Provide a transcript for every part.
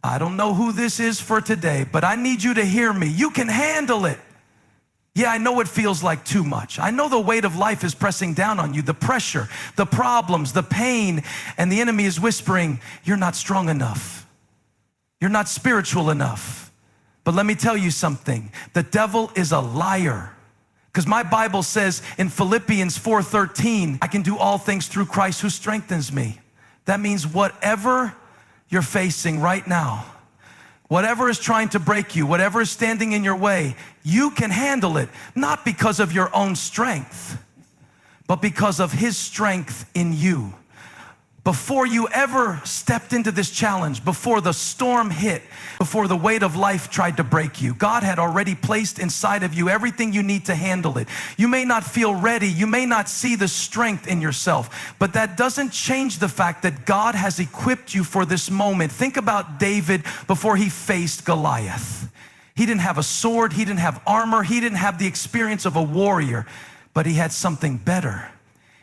I don't know who this is for today, but I need you to hear me. You can handle it. Yeah, I know it feels like too much. I know the weight of life is pressing down on you, the pressure, the problems, the pain, and the enemy is whispering, you're not strong enough. You're not spiritual enough. But let me tell you something. The devil is a liar. Because my Bible says in Philippians 4:13, I can do all things through Christ who strengthens me. That means whatever you're facing right now, whatever is trying to break you, whatever is standing in your way, you can handle it, not because of your own strength, but because of His strength in you. Before you ever stepped into this challenge, before the storm hit, before the weight of life tried to break you, God had already placed inside of you everything you need to handle it. You may not feel ready, you may not see the strength in yourself, but that doesn't change the fact that God has equipped you for this moment. Think about David before he faced Goliath. He didn't have a sword, he didn't have armor, he didn't have the experience of a warrior, but he had something better.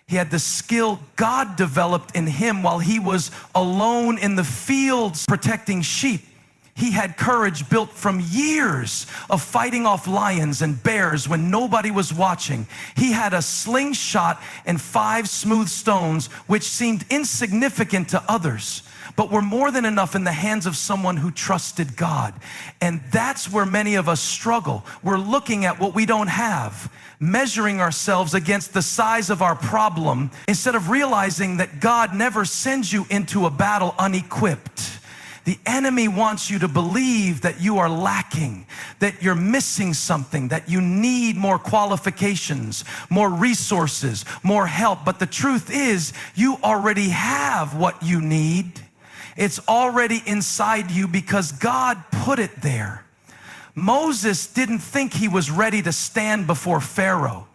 He had the skill God developed in him while he was alone in the fields protecting sheep. He had courage built from years of fighting off lions and bears when nobody was watching. He had a slingshot and 5 smooth stones, which seemed insignificant to others, but were more than enough in the hands of someone who trusted God. And that's where many of us struggle. We're looking at what we don't have, measuring ourselves against the size of our problem, instead of realizing that God never sends you into a battle unequipped. The enemy wants you to believe that you are lacking, that you're missing something, that you need more qualifications, more resources, more help. But the truth is, you already have what you need. It's already inside you because God put it there. Moses didn't think he was ready to stand before Pharaoh.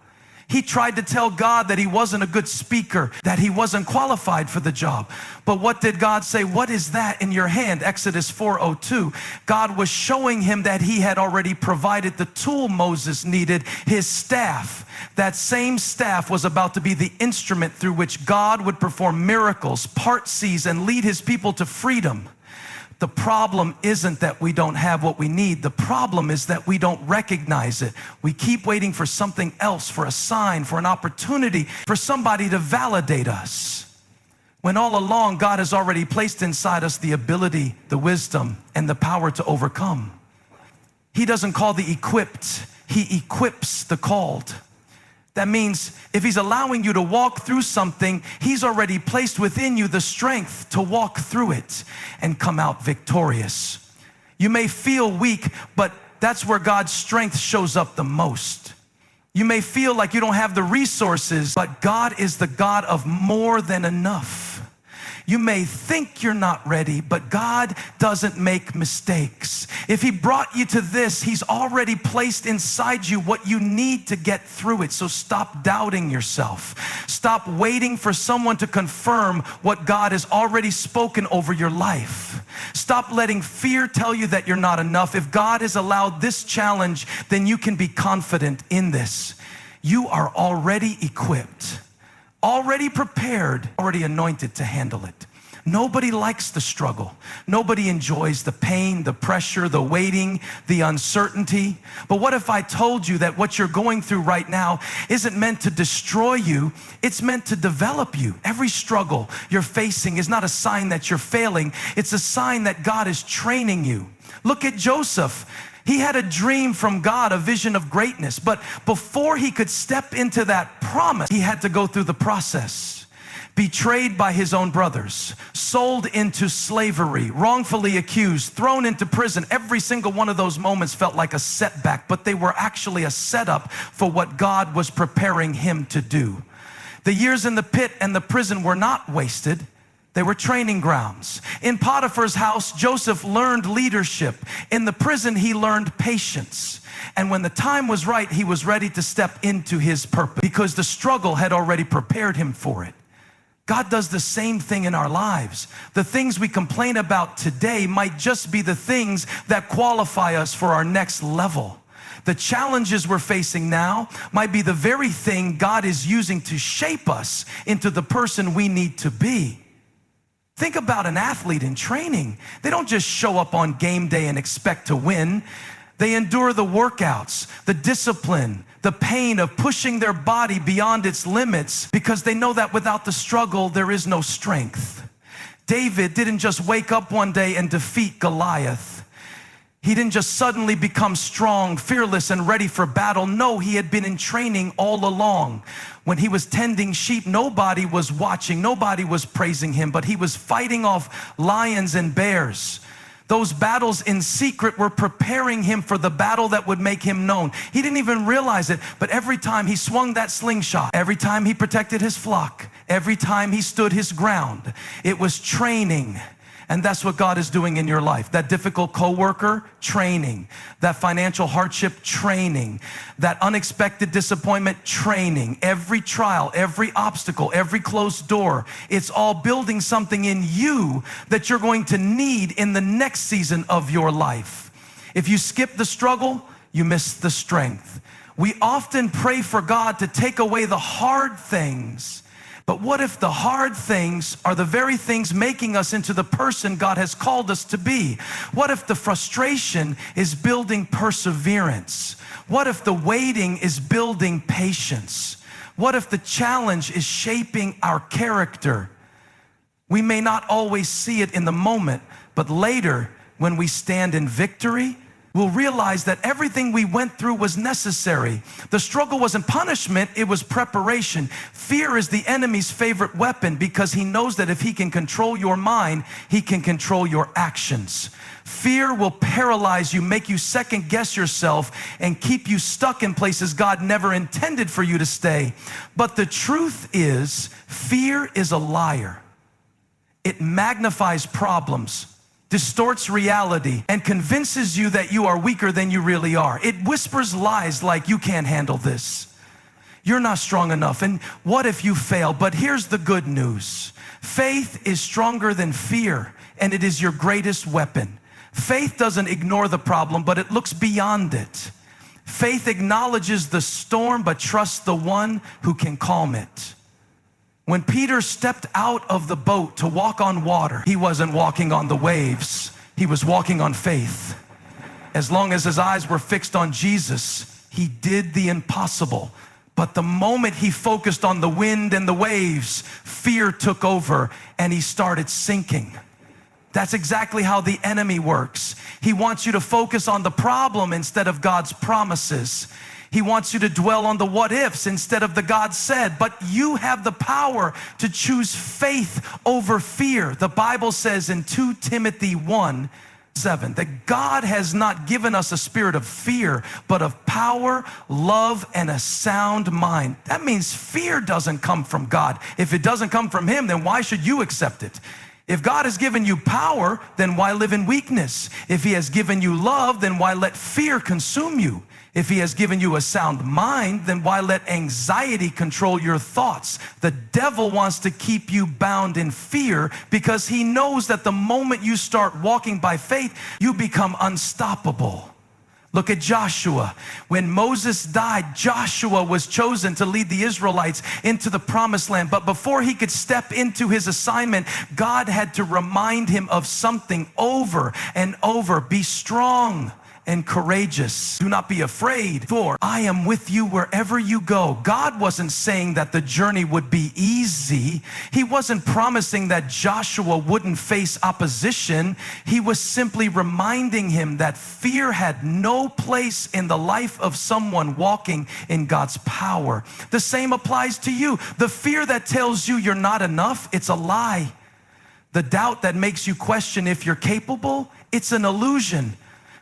He tried to tell God that he wasn't a good speaker, that he wasn't qualified for the job. But what did God say? What is that in your hand? Exodus 4:02. God was showing him that he had already provided the tool Moses needed, his staff. That same staff was about to be the instrument through which God would perform miracles, part seas, and lead his people to freedom. The problem isn't that we don't have what we need. The problem is that we don't recognize it. We keep waiting for something else, for a sign, for an opportunity, for somebody to validate us. When all along, God has already placed inside us the ability, the wisdom, and the power to overcome. He doesn't call the equipped, He equips the called. That means if He's allowing you to walk through something, He's already placed within you the strength to walk through it and come out victorious. You may feel weak, but that's where God's strength shows up the most. You may feel like you don't have the resources, but God is the God of more than enough. You may think you're not ready, but God doesn't make mistakes. If He brought you to this, He's already placed inside you what you need to get through it. So stop doubting yourself. Stop waiting for someone to confirm what God has already spoken over your life. Stop letting fear tell you that you're not enough. If God has allowed this challenge, then you can be confident in this. You are already equipped, already prepared, already anointed to handle it. Nobody likes the struggle. Nobody enjoys the pain, the pressure, the waiting, the uncertainty. But what if I told you that what you're going through right now isn't meant to destroy you, it's meant to develop you? Every struggle you're facing is not a sign that you're failing, it's a sign that God is training you. Look at Joseph. He had a dream from God, a vision of greatness, but before he could step into that promise, he had to go through the process. Betrayed by his own brothers, sold into slavery, wrongfully accused, thrown into prison. Every single one of those moments felt like a setback, but they were actually a setup for what God was preparing him to do. The years in the pit and the prison were not wasted. They were training grounds. In Potiphar's house, Joseph learned leadership. In the prison, he learned patience. And when the time was right, he was ready to step into his purpose because the struggle had already prepared him for it. God does the same thing in our lives. The things we complain about today might just be the things that qualify us for our next level. The challenges we're facing now might be the very thing God is using to shape us into the person we need to be. Think about an athlete in training. They don't just show up on game day and expect to win. They endure the workouts, the discipline, the pain of pushing their body beyond its limits because they know that without the struggle, there is no strength. David didn't just wake up one day and defeat Goliath. He didn't just suddenly become strong, fearless, and ready for battle. No, he had been in training all along. When he was tending sheep, nobody was watching, nobody was praising him, but he was fighting off lions and bears. Those battles in secret were preparing him for the battle that would make him known. He didn't even realize it, but every time he swung that slingshot, every time he protected his flock, every time he stood his ground, it was training. And that's what God is doing in your life. That difficult coworker, training. That financial hardship, training. That unexpected disappointment, training. Every trial, every obstacle, every closed door, it's all building something in you that you're going to need in the next season of your life. If you skip the struggle, you miss the strength. We often pray for God to take away the hard things. But what if the hard things are the very things making us into the person God has called us to be? What if the frustration is building perseverance? What if the waiting is building patience? What if the challenge is shaping our character? We may not always see it in the moment, but later, when we stand in victory, we'll realize that everything we went through was necessary. The struggle wasn't punishment, it was preparation. Fear is the enemy's favorite weapon because he knows that if he can control your mind, he can control your actions. Fear will paralyze you, make you second guess yourself, and keep you stuck in places God never intended for you to stay. But the truth is, fear is a liar. It magnifies problems, distorts reality, and convinces you that you are weaker than you really are. It whispers lies like, you can't handle this. You're not strong enough. And what if you fail? But here's the good news. Faith is stronger than fear, and it is your greatest weapon. Faith doesn't ignore the problem, but it looks beyond it. Faith acknowledges the storm, but trusts the one who can calm it. When Peter stepped out of the boat to walk on water, he wasn't walking on the waves. He was walking on faith. As long as his eyes were fixed on Jesus, he did the impossible. But the moment he focused on the wind and the waves, fear took over and he started sinking. That's exactly how the enemy works. He wants you to focus on the problem instead of God's promises. He wants you to dwell on the what ifs instead of the God said. But you have the power to choose faith over fear. The Bible says in 2 Timothy 1:7 that God has not given us a spirit of fear, but of power, love, and a sound mind. That means fear doesn't come from God. If it doesn't come from Him, then why should you accept it? If God has given you power, then why live in weakness? If He has given you love, then why let fear consume you? If He has given you a sound mind, then why let anxiety control your thoughts? The devil wants to keep you bound in fear because he knows that the moment you start walking by faith, you become unstoppable. Look at Joshua. When Moses died, Joshua was chosen to lead the Israelites into the promised land. But before he could step into his assignment, God had to remind him of something over and over. Be strong and courageous. Do not be afraid, for I am with you wherever you go. God wasn't saying that the journey would be easy. He wasn't promising that Joshua wouldn't face opposition. He was simply reminding him that fear had no place in the life of someone walking in God's power. The same applies to you. The fear that tells you you're not enough, it's a lie. The doubt that makes you question if you're capable, it's an illusion.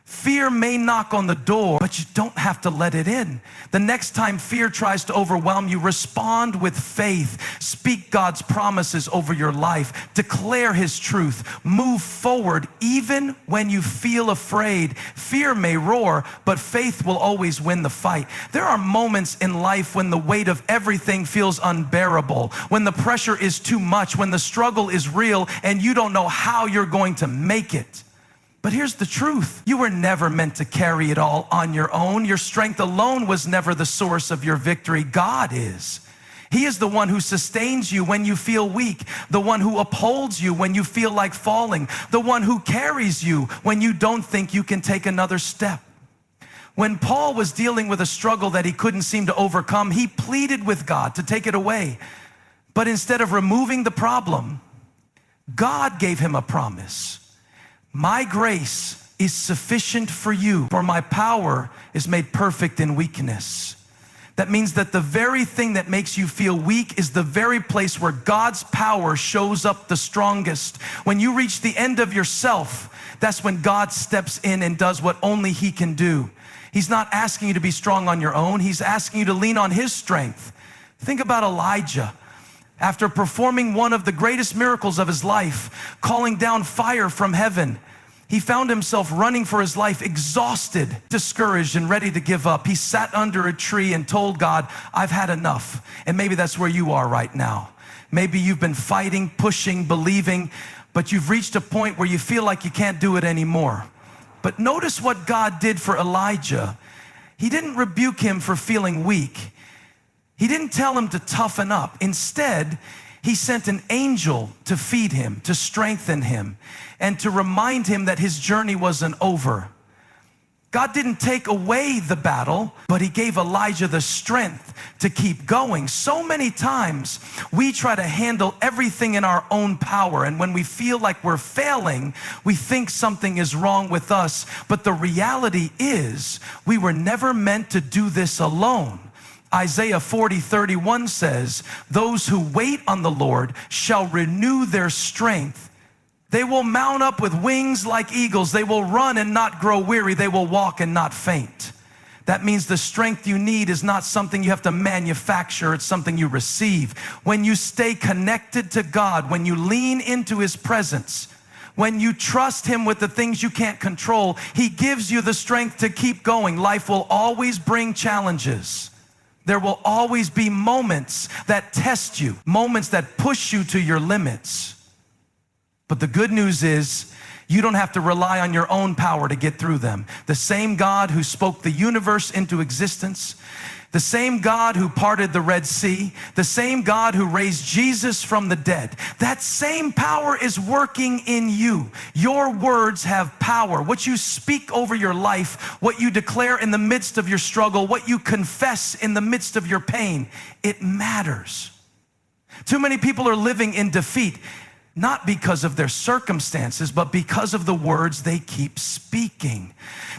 Fear may knock on the door, but you don't have to let it in. The next time fear tries to overwhelm you, respond with faith. Speak God's promises over your life. Declare His truth. Move forward even when you feel afraid. Fear may roar, but faith will always win the fight. There are moments in life when the weight of everything feels unbearable, when the pressure is too much, when the struggle is real and you don't know how you're going to make it. But here's the truth. You were never meant to carry it all on your own. Your strength alone was never the source of your victory. God is. He is the one who sustains you when you feel weak, the one who upholds you when you feel like falling, the one who carries you when you don't think you can take another step. When Paul was dealing with a struggle that he couldn't seem to overcome, he pleaded with God to take it away. But instead of removing the problem, God gave him a promise. My grace is sufficient for you, for my power is made perfect in weakness. That means that the very thing that makes you feel weak is the very place where God's power shows up the strongest. When you reach the end of yourself, that's when God steps in and does what only He can do. He's not asking you to be strong on your own. He's asking you to lean on His strength. Think about Elijah. After performing one of the greatest miracles of his life, calling down fire from heaven, he found himself running for his life, exhausted, discouraged, and ready to give up. He sat under a tree and told God, I've had enough. And maybe that's where you are right now. Maybe you've been fighting, pushing, believing, but you've reached a point where you feel like you can't do it anymore. But notice what God did for Elijah. He didn't rebuke him for feeling weak. He didn't tell him to toughen up. Instead, He sent an angel to feed him, to strengthen him, and to remind him that his journey wasn't over. God didn't take away the battle, but He gave Elijah the strength to keep going. So many times we try to handle everything in our own power, and when we feel like we're failing, we think something is wrong with us. But the reality is, we were never meant to do this alone. Isaiah 40:31 says, those who wait on the Lord shall renew their strength. They will mount up with wings like eagles. They will run and not grow weary. They will walk and not faint. That means the strength you need is not something you have to manufacture. It's something you receive. When you stay connected to God, when you lean into His presence, when you trust Him with the things you can't control, He gives you the strength to keep going. Life will always bring challenges. There will always be moments that test you, moments that push you to your limits. But the good news is, you don't have to rely on your own power to get through them. The same God who spoke the universe into existence, the same God who parted the Red Sea, the same God who raised Jesus from the dead, that same power is working in you. Your words have power. What you speak over your life, what you declare in the midst of your struggle, what you confess in the midst of your pain, it matters. Too many people are living in defeat, not because of their circumstances, but because of the words they keep speaking.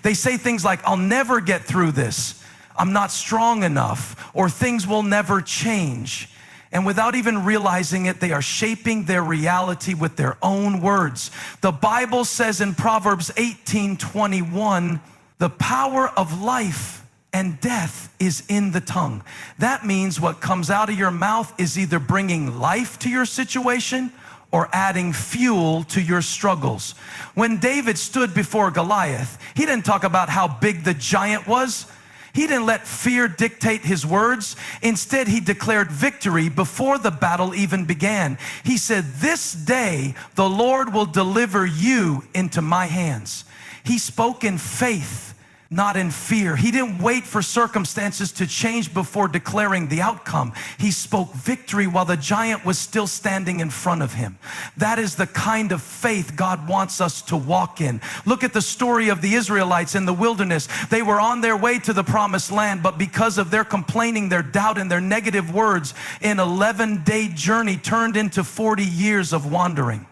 They say things like, I'll never get through this. I'm not strong enough, or things will never change. And without even realizing it, they are shaping their reality with their own words. The Bible says in Proverbs 18:21, the power of life and death is in the tongue. That means what comes out of your mouth is either bringing life to your situation or adding fuel to your struggles. When David stood before Goliath, he didn't talk about how big the giant was. He didn't let fear dictate his words. Instead, he declared victory before the battle even began. He said, this day the Lord will deliver you into my hands. He spoke in faith, not in fear. He didn't wait for circumstances to change before declaring the outcome. He spoke victory while the giant was still standing in front of him. That is the kind of faith God wants us to walk in. Look at the story of the Israelites in the wilderness. They were on their way to the promised land, but because of their complaining, their doubt, and their negative words, an 11-day journey turned into 40 years of wandering.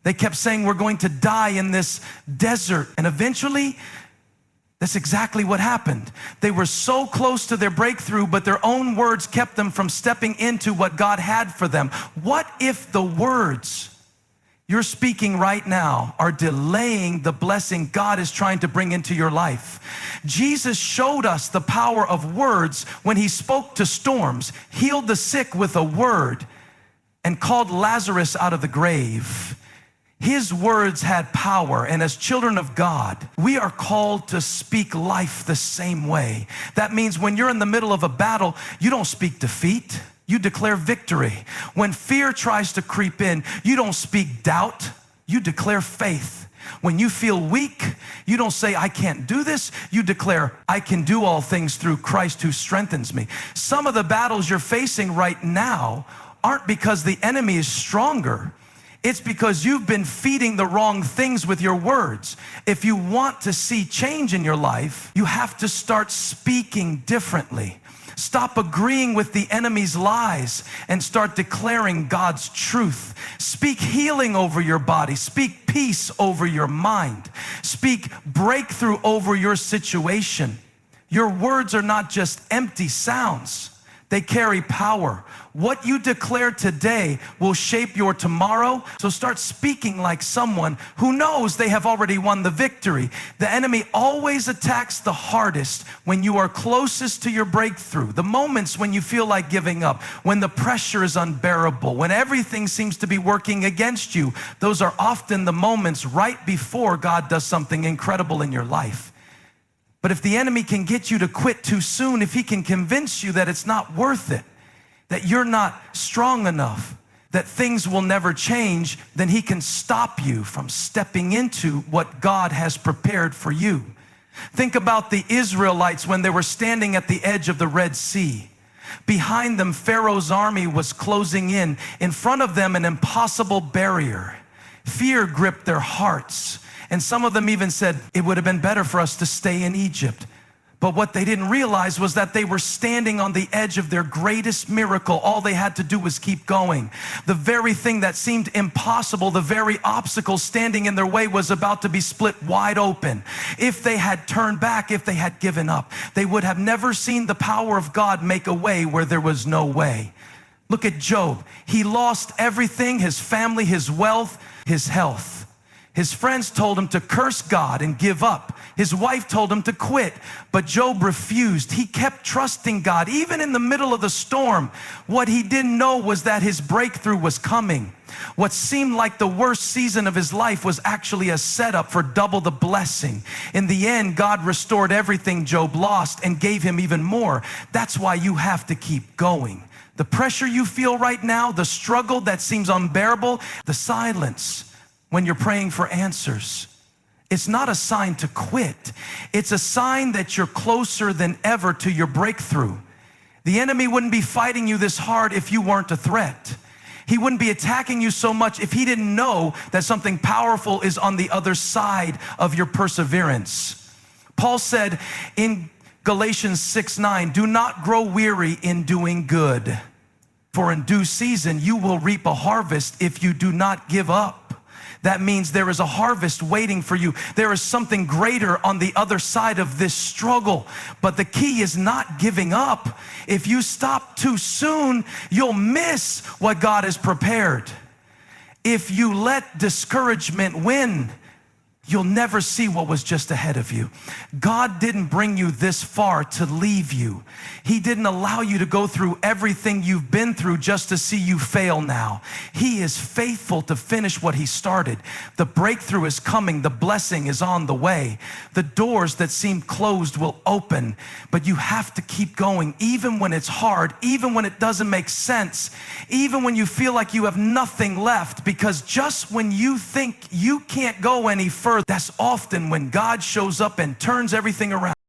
They kept saying, we're going to die in this desert. And eventually, that's exactly what happened. They were so close to their breakthrough, but their own words kept them from stepping into what God had for them. What if the words you're speaking right now are delaying the blessing God is trying to bring into your life? Jesus showed us the power of words when He spoke to storms, healed the sick with a word, and called Lazarus out of the grave. His words had power, and as children of God, we are called to speak life the same way. That means when you're in the middle of a battle, you don't speak defeat, you declare victory. When fear tries to creep in, you don't speak doubt, you declare faith. When you feel weak, you don't say, I can't do this. You declare, I can do all things through Christ who strengthens me. Some of the battles you're facing right now aren't because the enemy is stronger. It's because you've been feeding the wrong things with your words. If you want to see change in your life, you have to start speaking differently. Stop agreeing with the enemy's lies and start declaring God's truth. Speak healing over your body. Speak peace over your mind. Speak breakthrough over your situation. Your words are not just empty sounds. They carry power. What you declare today will shape your tomorrow. So start speaking like someone who knows they have already won the victory. The enemy always attacks the hardest when you are closest to your breakthrough. The moments when you feel like giving up, when the pressure is unbearable, when everything seems to be working against you, those are often the moments right before God does something incredible in your life. But if the enemy can get you to quit too soon, if he can convince you that it's not worth it, that you're not strong enough, that things will never change, then he can stop you from stepping into what God has prepared for you. Think about the Israelites when they were standing at the edge of the Red Sea. Behind them, Pharaoh's army was closing in. In front of them, an impossible barrier. Fear gripped their hearts. And some of them even said, it would have been better for us to stay in Egypt. But what they didn't realize was that they were standing on the edge of their greatest miracle. All they had to do was keep going. The very thing that seemed impossible, the very obstacle standing in their way was about to be split wide open. If they had turned back, if they had given up, they would have never seen the power of God make a way where there was no way. Look at Job. He lost everything, his family, his wealth, his health. His friends told him to curse God and give up. His wife told him to quit, but Job refused. He kept trusting God, even in the middle of the storm. What he didn't know was that his breakthrough was coming. What seemed like the worst season of his life was actually a setup for double the blessing. In the end, God restored everything Job lost and gave him even more. That's why you have to keep going. The pressure you feel right now, the struggle that seems unbearable, the silence when you're praying for answers, it's not a sign to quit. It's a sign that you're closer than ever to your breakthrough. The enemy wouldn't be fighting you this hard if you weren't a threat. He wouldn't be attacking you so much if he didn't know that something powerful is on the other side of your perseverance. Paul said in Galatians 6:9, do not grow weary in doing good, for in due season you will reap a harvest if you do not give up. That means there is a harvest waiting for you. There is something greater on the other side of this struggle. But the key is not giving up. If you stop too soon, you'll miss what God has prepared. If you let discouragement win, you'll never see what was just ahead of you. God didn't bring you this far to leave you. He didn't allow you to go through everything you've been through just to see you fail now. He is faithful to finish what he started. The breakthrough is coming. The blessing is on the way. The doors that seem closed will open, but you have to keep going, even when it's hard, even when it doesn't make sense, even when you feel like you have nothing left, because just when you think you can't go any further, that's often when God shows up and turns everything around.